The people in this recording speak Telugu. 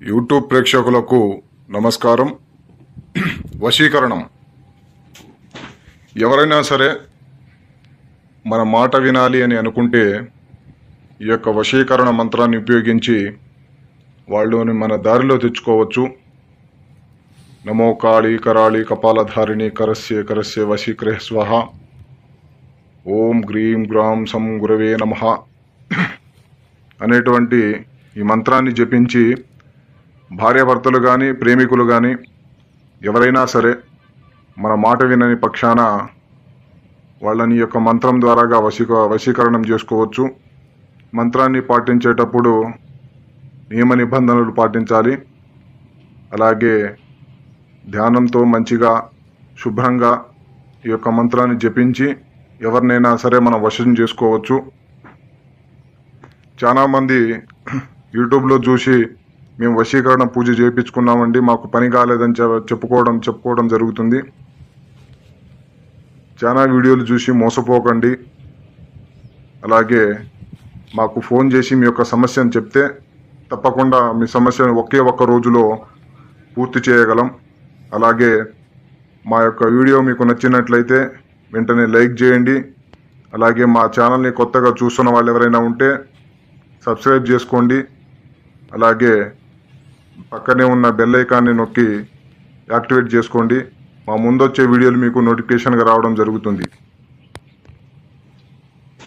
యూట్యూబ్ ప్రేక్షకులకు నమస్కారం. వశీకరణం. ఎవరైనా సరే మన మాట వినాలి అని అనుకుంటే ఈ యొక్క వశీకరణ మంత్రాన్ని ఉపయోగించి వాళ్ళని మన దారిలో తెచ్చుకోవచ్చు. నమో కాళీ కరాళీ కపాలధారిణి కరస్యే కరస్యే వశీకరే స్వహ. ఓం గ్రీం గ్రాం సం గురవే నమః అనేటువంటి ఈ మంత్రాన్ని జపించి భార్యాభర్తలు కానీ ప్రేమికులు కానీ ఎవరైనా సరే మన మాట వినని పక్షాన వాళ్ళని యొక్క మంత్రం ద్వారాగా వశీకరణం చేసుకోవచ్చు. మంత్రాన్ని పాటించేటప్పుడు నియమ నిబంధనలు పాటించాలి. అలాగే ధ్యానంతో మంచిగా శుభ్రంగా ఈ యొక్క మంత్రాన్ని జపించి ఎవరినైనా సరే మనం వశం చేసుకోవచ్చు. చాలామంది యూట్యూబ్లో చూసి మేము వశీకరణ పూజ చేయించుకున్నామండి, మాకు పని కాలేదని చెప్పుకోవడం జరుగుతుంది. చాలా వీడియోలు చూసి మోసపోకండి. అలాగే మాకు ఫోన్ చేసి మీ యొక్క సమస్యను చెప్తే తప్పకుండా మీ సమస్యను ఒకే ఒక్క రోజులో పూర్తి చేయగలం. అలాగే మా యొక్క వీడియో మీకు నచ్చినట్లయితే వెంటనే లైక్ చేయండి. అలాగే మా ఛానల్ని కొత్తగా చూస్తున్న వాళ్ళు ఎవరైనా ఉంటే సబ్స్క్రైబ్ చేసుకోండి. అలాగే పక్కనే ఉన్న బెల్ ఐకాన్ని నొక్కి యాక్టివేట్ చేసుకోండి. మా ముందొచ్చే వీడియోలు మీకు నోటిఫికేషన్గా రావడం జరుగుతుంది.